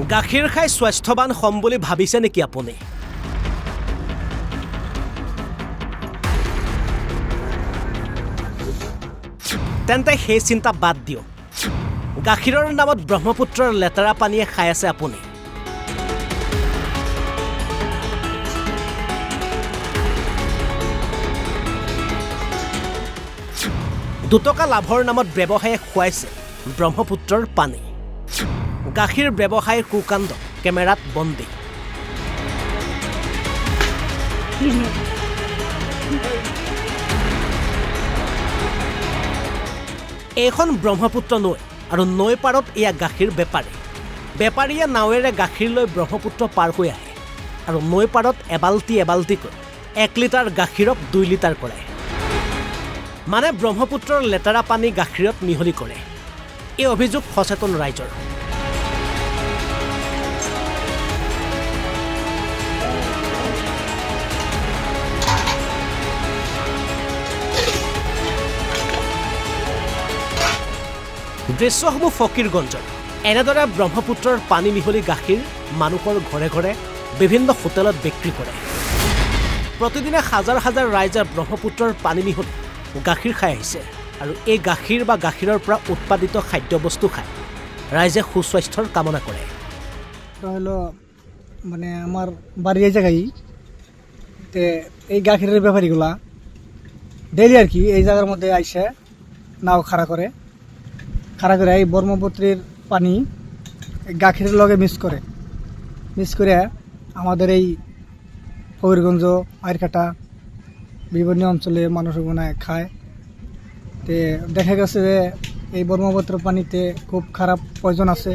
গাখীৰ খাই স্বাস্থ্যৱান হ'ম বুলি ভাবিছে নেকি আপুনি? তেন্তে সেই চিন্তা বাদ দিয়ক। গাখীৰৰ নামত ব্ৰহ্মপুত্ৰৰ লেতেৰা পানীয়ে খাই আছে আপুনি। দুটকা লাভৰ নামত ব্যৱসায়ে খুৱাইছে ব্ৰহ্মপুত্ৰৰ পানী। গাখীৰ ব্যৱসায়ৰ কুকাণ্ড কেমেৰাত বন্দী। এইখন ব্ৰহ্মপুত্ৰ নৈ আৰু নৈ পাৰত এয়া গাখীৰ বেপাৰীয়ে নাৱেৰে গাখীৰ লৈ ব্ৰহ্মপুত্ৰ পাৰ হৈ আহে আৰু নৈ পাৰত এবাল্টিকৈ 1 লিটাৰ গাখীৰক 2 লিটাৰ কৰে। মানে ব্ৰহ্মপুত্ৰৰ লেতেৰা পানী গাখীৰত মিহলি কৰে। এই অভিযোগ সচেতন ৰাইজৰ। দৃশ্যসমূহ ফকীৰগঞ্জৰ। এনেদৰে ব্ৰহ্মপুত্ৰৰ পানী মিহলি গাখীৰ মানুহৰ ঘৰে ঘৰে বিভিন্ন হোটেলত বিক্ৰী কৰে। প্ৰতিদিনে হাজাৰ হাজাৰ ৰাইজে ব্ৰহ্মপুত্ৰৰ পানী মিহলি গাখীৰ খাই আহিছে আৰু এই গাখীৰ বা গাখীৰৰ পৰা উৎপাদিত খাদ্যবস্তু খাই ৰাইজে সুস্বাস্থ্যৰ কামনা কৰে। হলো মানে আমার বাড়ি এই জায়গায় এই গাখীরের ব্যাপারীগুলা ডেইলি আর কি এই জায়গার মধ্যে আইসে নাও খাড়া করে এই ব্রহ্মপুত্রের পানি গাখীরের লগে মিক্স করে আমাদের এই ফকিরগঞ্জ আইরকাটা বিভিন্ন অঞ্চলে মানুষ খায়। তে দেখা গেছে যে এই ব্রহ্মপুত্র পানিতে খুব খারাপ পয়জন আছে।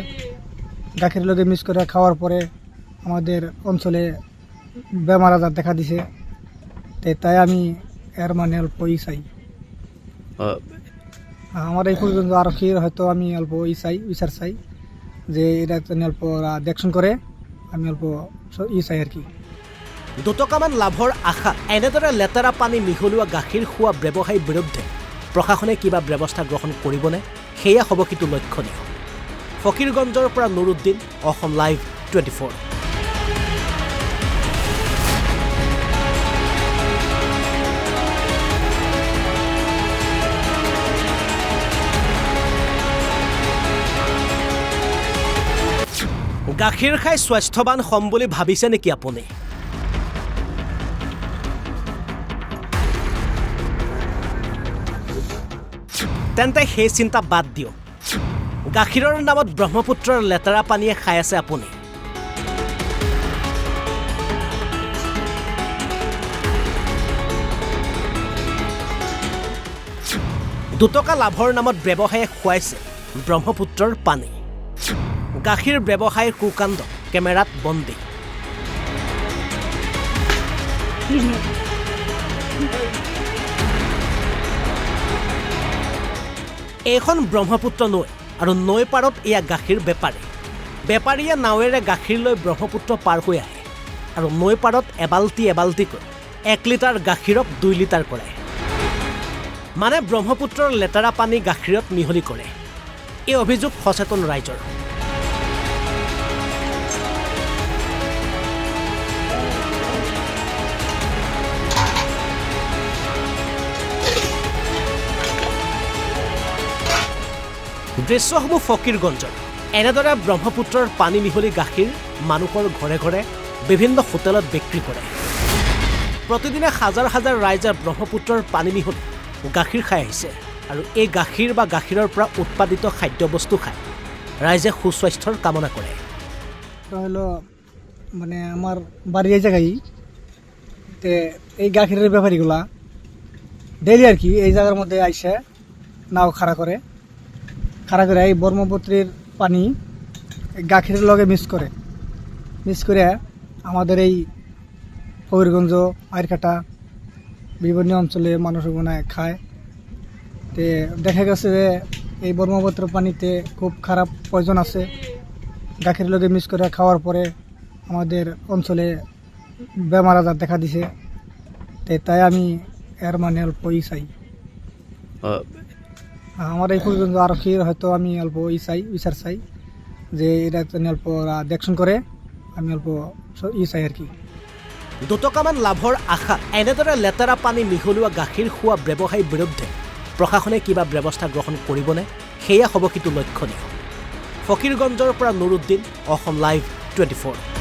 গাখীরের লগে মিক্স করে খাওয়ার পরে আমাদের অঞ্চলে বেমার আজার দেখা দিছে। তাই আমি এর মানে অল্প চাই। আমার এই পর্যন্ত আরক্ষীর হয়তো আমি অল্প বিচার চাই যে এটা অল্প দেখশন করে আমি অল্প চাই আর কি। দুটকামান লাভৰ আশা এনেদৰে লেতেৰা পানী মিহলোৱা গাখীৰ খোৱা ব্যৱসায়ীৰ বিৰুদ্ধে প্ৰশাসনে কিবা ব্যৱস্থা গ্ৰহণ কৰিবনে, সেয়া হ'ব কিন্তু লক্ষণীয়। ফকীৰগঞ্জৰ পৰা নুৰুদ্দিন, অসম লাইভ 24। গাখীৰ খাই স্বাস্থ্যৱান হ'ম বুলি ভাবিছে নেকি আপুনি? তেন্তে সেই চিন্তা বাদ দিয়ক। গাখীৰৰ নামত ব্ৰহ্মপুত্ৰৰ লেতেৰা পানীয়ে খাই আছে আপুনি। দুটকা লাভৰ নামত ব্যৱসায়ে খুৱাইছে ব্ৰহ্মপুত্ৰৰ পানী। গাখীৰ ব্যৱসায়ৰ কুকাণ্ড কেমেৰাত বন্দী। এইখন ব্ৰহ্মপুত্ৰ নৈ আৰু নৈ পাৰত এয়া গাখীৰ বেপাৰীয়ে নাৱেৰে গাখীৰ লৈ ব্ৰহ্মপুত্ৰ পাৰ হৈ আহে আৰু নৈ পাৰত এবাল্টিকৈ 1 লিটাৰ গাখীৰক 2 লিটাৰ কৰে। মানে ব্ৰহ্মপুত্ৰৰ লেতেৰা পানী গাখীৰত মিহলি কৰে। এই অভিযোগ সচেতন ৰাইজৰ। দৃশ্যসমূহ ফকীৰগঞ্জৰ। এনেদৰে ব্ৰহ্মপুত্ৰৰ পানী মিহলি গাখীৰ মানুহৰ ঘৰে ঘৰে বিভিন্ন হোটেলত বিক্ৰী কৰে। প্ৰতিদিনে হাজাৰ হাজাৰ ৰাইজে ব্ৰহ্মপুত্ৰৰ পানী মিহলি গাখীৰ খাই আহিছে আৰু এই গাখীৰ বা গাখীৰৰ পৰা উৎপাদিত খাদ্যবস্তু খাই ৰাইজে সুস্বাস্থ্যৰ কামনা কৰে। হলো মানে আমার বাড়ি এই জায়গায় এই গাখীরের ব্যাপারীগুলা ডেইলি আর কি এই জায়গার মধ্যে আইসে নাও খাড়া করে এই ব্রহ্মপুত্রের পানি গাখীরের লগে মিক্স করে আমাদের এই ফকিরগঞ্জ আইরকাটা বিভিন্ন অঞ্চলে মানুষ খায়। তে দেখা গেছে যে এই ব্রহ্মপুত্র পানিতে খুব খারাপ পয়জন আছে। গাখীরের লগে মিক্স করে খাওয়ার পরে আমাদের অঞ্চলে বেমার আজার দেখা দিছে। তাই আমি এর মানে অল্প চাই। আমার এই পর্যন্ত আরক্ষীর হয়তো আমি অল্প বিচার চাই যে এটা যেন অল্প দেখশন করে আমি অল্প ই চাই আর কি। দুটকামান লাভৰ আশাত এনেদৰে লেতেৰা পানী মিহলোৱা গাখীৰ খোৱা ব্যৱসায়ীৰ বিৰুদ্ধে প্ৰশাসনে কিবা ব্যৱস্থা গ্ৰহণ কৰিবনে, সেয়া হ'ব কিন্তু লক্ষণীয়। ফকীৰগঞ্জৰ পৰা নুৰুদ্দিন, অসম লাইভ 24।